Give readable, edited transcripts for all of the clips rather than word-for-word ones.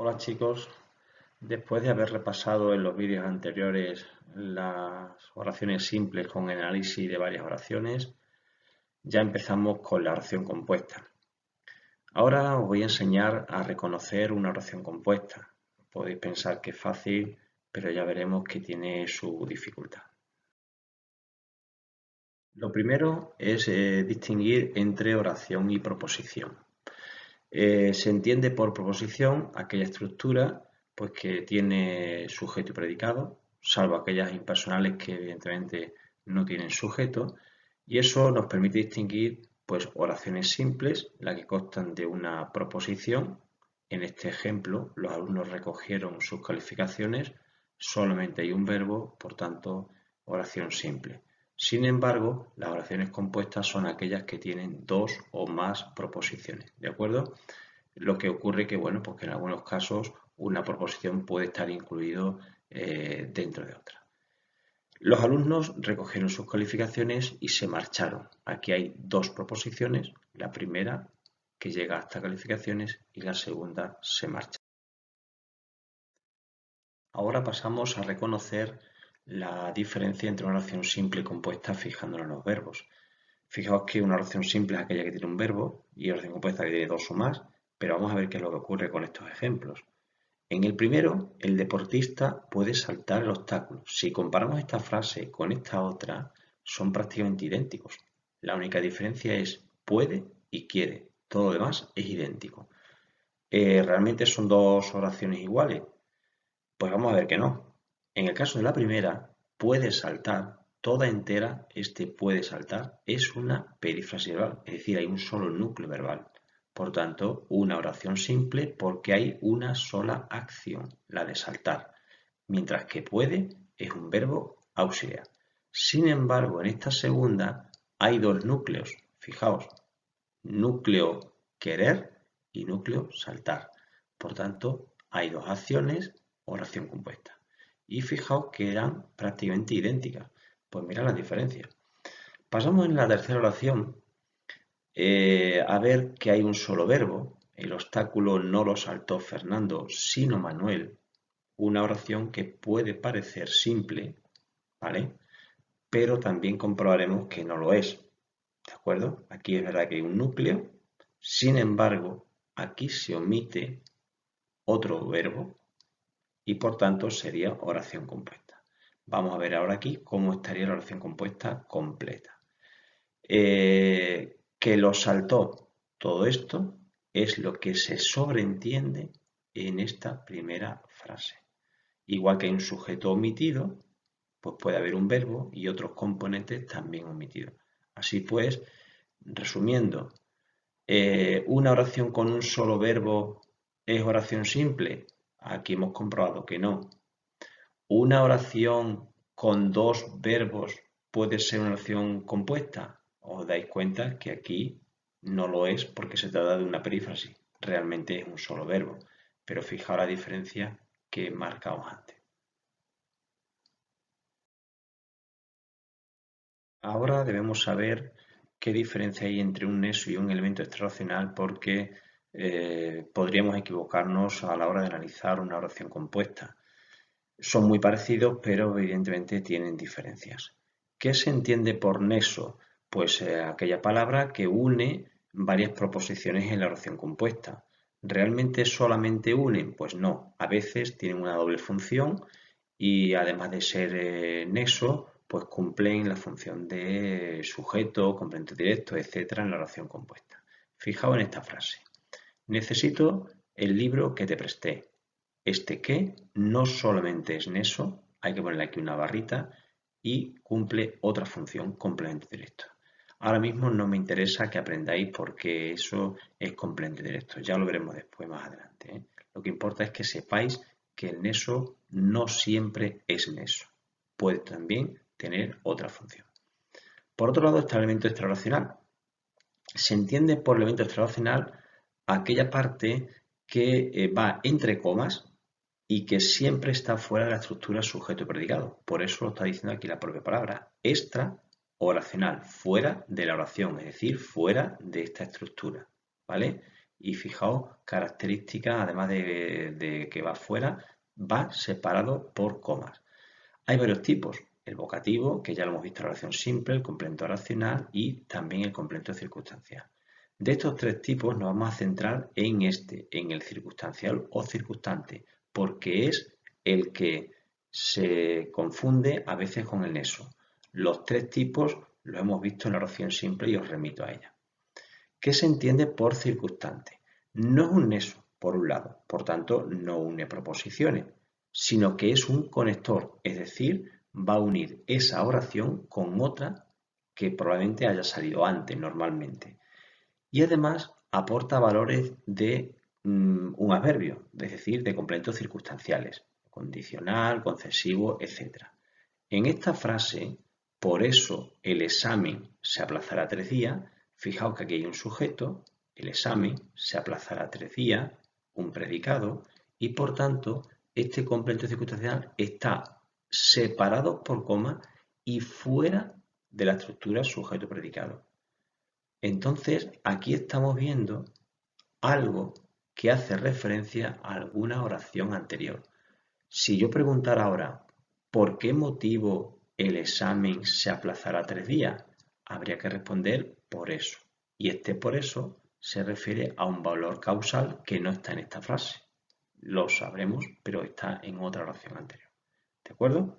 Hola chicos, después de haber repasado en los vídeos anteriores las oraciones simples con el análisis de varias oraciones, ya empezamos con la oración compuesta. Ahora os voy a enseñar a reconocer una oración compuesta. Podéis pensar que es fácil, pero ya veremos que tiene su dificultad. Lo primero es distinguir entre oración y proposición. Se entiende por proposición aquella estructura pues, que tiene sujeto y predicado, salvo aquellas impersonales que evidentemente no tienen sujeto, y eso nos permite distinguir pues, oraciones simples, las que constan de una proposición. En este ejemplo, los alumnos recogieron sus calificaciones, solamente hay un verbo, por tanto, oración simple. Sin embargo, las oraciones compuestas son aquellas que tienen dos o más proposiciones, ¿de acuerdo? Lo que ocurre que, bueno, pues que en algunos casos una proposición puede estar incluido dentro de otra. Los alumnos recogieron sus calificaciones y se marcharon. Aquí hay dos proposiciones, la primera que llega hasta calificaciones y la segunda se marcha. Ahora pasamos a reconocer la diferencia entre una oración simple y compuesta fijándonos en los verbos. Fijaos que una oración simple es aquella que tiene un verbo y una oración compuesta que tiene dos o más, pero vamos a ver qué es lo que ocurre con estos ejemplos. En el primero, el deportista puede saltar el obstáculo. Si comparamos esta frase con esta otra, son prácticamente idénticos. La única diferencia es puede y quiere. Todo lo demás es idéntico. ¿Realmente son dos oraciones iguales? Pues vamos a ver que no. En el caso de la primera, puede saltar, toda entera, este puede saltar, es una perífrasis verbal, es decir, hay un solo núcleo verbal. Por tanto, una oración simple porque hay una sola acción, la de saltar, mientras que puede es un verbo auxiliar. Sin embargo, en esta segunda hay dos núcleos, fijaos, núcleo querer y núcleo saltar. Por tanto, hay dos acciones, oración compuesta. Y fijaos que eran prácticamente idénticas. Pues mira la diferencia. Pasamos en la tercera oración a ver que hay un solo verbo. El obstáculo no lo saltó Fernando, sino Manuel. Una oración que puede parecer simple, ¿vale? Pero también comprobaremos que no lo es. ¿De acuerdo? Aquí es verdad que hay un núcleo, sin embargo, aquí se omite otro verbo y por tanto sería oración compuesta. Vamos a ver ahora aquí cómo estaría la oración compuesta completa. Que lo saltó, todo esto es lo que se sobreentiende en esta primera frase. Igual que hay un sujeto omitido, pues puede haber un verbo y otros componentes también omitidos. Así pues, resumiendo, ¿una oración con un solo verbo es oración simple? Aquí hemos comprobado que no. ¿Una oración con dos verbos puede ser una oración compuesta? Os dais cuenta que aquí no lo es porque se trata de una perífrasis. Realmente es un solo verbo. Pero fijaos la diferencia que marcamos antes. Ahora debemos saber qué diferencia hay entre un nexo y un elemento extrarracional porque podríamos equivocarnos a la hora de analizar una oración compuesta. Son muy parecidos, pero evidentemente tienen diferencias. ¿Qué se entiende por nexo? Pues aquella palabra que une varias proposiciones en la oración compuesta. ¿Realmente solamente unen? Pues no, a veces tienen una doble función y además de ser nexo, pues cumplen la función de sujeto, complemento directo, etcétera, en la oración compuesta. Fijaos en esta frase. Necesito el libro que te presté. Este que no solamente es nexo, hay que ponerle aquí una barrita y cumple otra función, complemento directo. Ahora mismo no me interesa que aprendáis porque eso es complemento directo, ya lo veremos después más adelante, ¿eh? Lo que importa es que sepáis que el nexo no siempre es nexo, puede también tener otra función. Por otro lado está el elemento extrarracional. Se entiende por elemento extrarracional aquella parte que va entre comas y que siempre está fuera de la estructura sujeto-predicado. Por eso lo está diciendo aquí la propia palabra. Extra oracional, fuera de la oración, es decir, fuera de esta estructura. ¿Vale? Y fijaos, características, además de que va fuera, va separado por comas. Hay varios tipos. El vocativo, que ya lo hemos visto en la oración simple, el complemento oracional y también el complemento circunstancial. De estos tres tipos nos vamos a centrar en en el circunstancial o circunstante, porque es el que se confunde a veces con el nexo. Los tres tipos los hemos visto en la oración simple y os remito a ella. ¿Qué se entiende por circunstante? No es un nexo, por un lado, por tanto no une proposiciones, sino que es un conector, es decir, va a unir esa oración con otra que probablemente haya salido antes normalmente. Y además aporta valores de un adverbio, es decir, de complementos circunstanciales, condicional, concesivo, etc. En esta frase, por eso el examen se aplazará 3 días. Fijaos que aquí hay un sujeto, el examen se aplazará 3 días, un predicado, y por tanto este complemento circunstancial está separado por coma y fuera de la estructura sujeto-predicado. Entonces, aquí estamos viendo algo que hace referencia a alguna oración anterior. Si yo preguntara ahora, ¿por qué motivo el examen se aplazará 3 días? Habría que responder por eso. Y este por eso se refiere a un valor causal que no está en esta frase. Lo sabremos, pero está en otra oración anterior. ¿De acuerdo?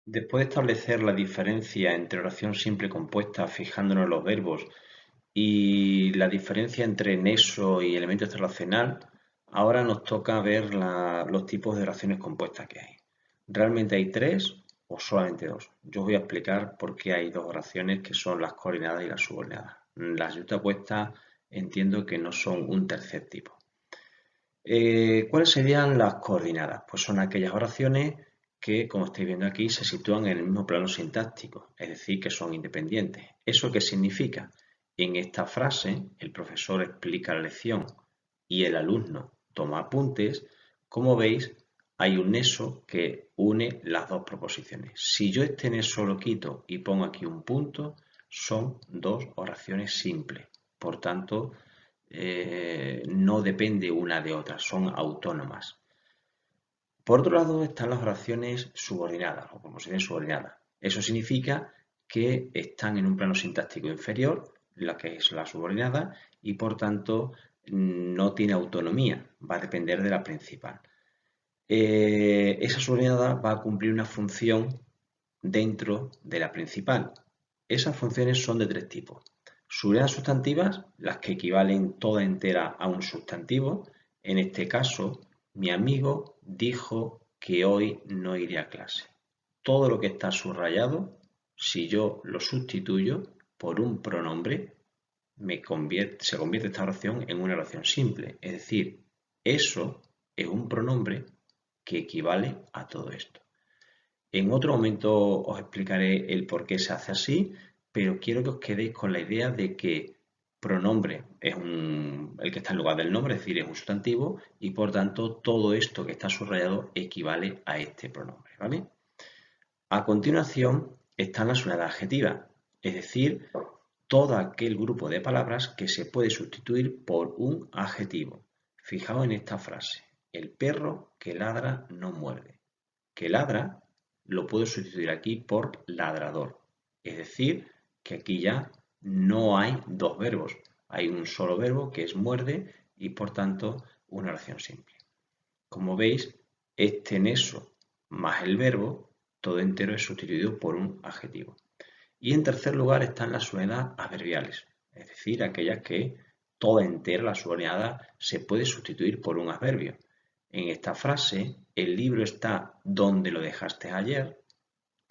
Después de establecer la diferencia entre oración simple compuesta fijándonos en los verbos y la diferencia entre nexo y elemento extrarracional, ahora nos toca ver los tipos de oraciones compuestas que hay. ¿Realmente hay 3 o solamente 2? Yo os voy a explicar por qué hay 2 oraciones que son las coordinadas y las subordinadas. Las yuxtapuestas entiendo que no son un tercer tipo. ¿Cuáles serían las coordinadas? Pues son aquellas oraciones que, como estáis viendo aquí, se sitúan en el mismo plano sintáctico, es decir, que son independientes. ¿Eso qué significa? En esta frase, el profesor explica la lección y el alumno toma apuntes. Como veis, hay un nexo que une las dos proposiciones. Si yo este nexo lo quito y pongo aquí un punto, son 2 oraciones simples. Por tanto, no depende una de otra, son autónomas. Por otro lado están las oraciones subordinadas o proposiciones subordinadas. Eso significa que están en un plano sintáctico inferior, la que es la subordinada, y por tanto no tiene autonomía, va a depender de la principal. Esa subordinada va a cumplir una función dentro de la principal. Esas funciones son de 3 tipos. Subordinadas sustantivas, las que equivalen toda entera a un sustantivo. En este caso, mi amigo dijo que hoy no iré a clase. Todo lo que está subrayado, si yo lo sustituyo por un pronombre, se convierte esta oración en una oración simple. Es decir, eso es un pronombre que equivale a todo esto. En otro momento os explicaré el por qué se hace así, pero quiero que os quedéis con la idea de que pronombre es el que está en lugar del nombre, es decir, es un sustantivo, y por tanto todo esto que está subrayado equivale a este pronombre, ¿vale? A continuación están las unidades adjetivas, es decir, todo aquel grupo de palabras que se puede sustituir por un adjetivo. Fijaos en esta frase, el perro que ladra no muerde. Que ladra lo puedo sustituir aquí por ladrador. Es decir, que aquí ya no hay 2 verbos, hay un solo verbo que es muerde y por tanto una oración simple. Como veis, este nexo más el verbo, todo entero es sustituido por un adjetivo. Y en tercer lugar están las subordinadas adverbiales, es decir, aquellas que toda entera, la subordinada, se puede sustituir por un adverbio. En esta frase, el libro está donde lo dejaste ayer,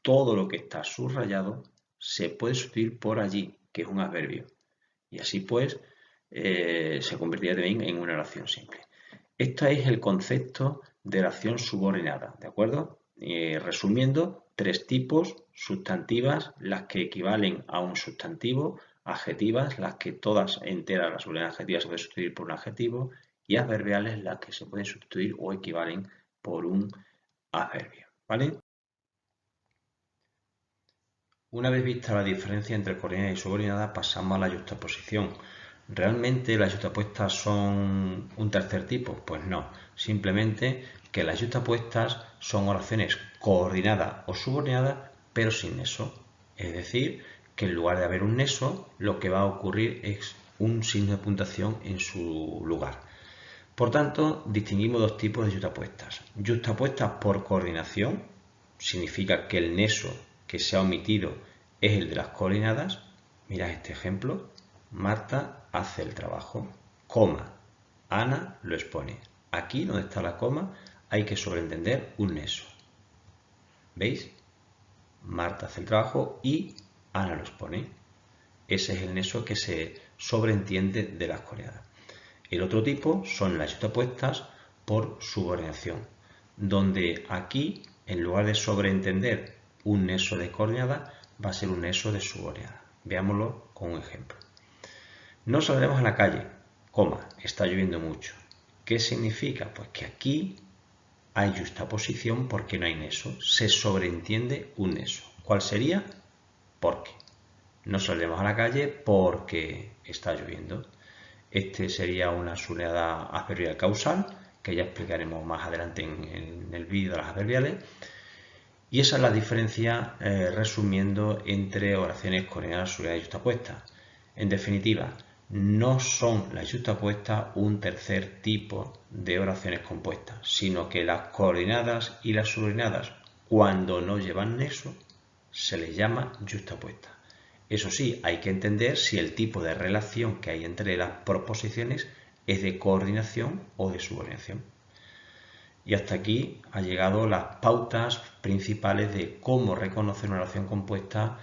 todo lo que está subrayado se puede sustituir por allí, que es un adverbio. Y así pues, se convertiría también en una oración simple. Este es el concepto de oración subordinada, ¿de acuerdo? Resumiendo, 3 tipos: sustantivas, las que equivalen a un sustantivo; adjetivas, las que todas enteras, las subordinadas adjetivas se pueden sustituir por un adjetivo; y adverbiales, las que se pueden sustituir o equivalen por un adverbio, ¿vale? Una vez vista la diferencia entre coordinada y subordinada, pasamos a la yuxtaposición. ¿Realmente las yuxtapuestas son un tercer tipo? Pues no, simplemente que las yuxtapuestas son oraciones coordinadas o subordinadas, pero sin neso. Es decir, que en lugar de haber un neso, lo que va a ocurrir es un signo de puntuación en su lugar. Por tanto, distinguimos dos tipos de yuxtapuestas. Yuxtapuestas por coordinación, significa que el neso que se ha omitido es el de las coordinadas. Mirad este ejemplo. Marta hace el trabajo, coma, Ana lo expone. Aquí, donde está la coma, hay que sobreentender un neso. ¿Veis? Marta hace el trabajo y Ana lo expone. Ese es el neso que se sobreentiende de las coordinadas. El otro tipo son las yuxtapuestas por subordinación, donde aquí, en lugar de sobreentender un neso de coordinada, va a ser un neso de subordinada. Veámoslo con un ejemplo. No saldremos a la calle, coma, está lloviendo mucho. ¿Qué significa? Pues que aquí hay yuxtaposición porque no hay neso, se sobreentiende un neso. ¿Cuál sería? Porque. No saldremos a la calle porque está lloviendo. Este sería una subordinada adverbial causal, que ya explicaremos más adelante en el vídeo de las adverbiales. Y esa es la diferencia, resumiendo, entre oraciones coordinadas, subordinadas y yuxtapuestas. En definitiva, no son las yuxtapuestas un tercer tipo de oraciones compuestas, sino que las coordinadas y las subordinadas, cuando no llevan neso, se les llama yuxtapuestas. Eso sí, hay que entender si el tipo de relación que hay entre las proposiciones es de coordinación o de subordinación. Y hasta aquí han llegado las pautas principales de cómo reconocer una oración compuesta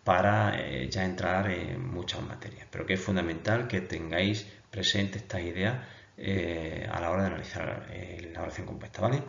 para ya entrar en muchas materias. Pero que es fundamental que tengáis presente estas ideas a la hora de analizar la oración compuesta, ¿vale?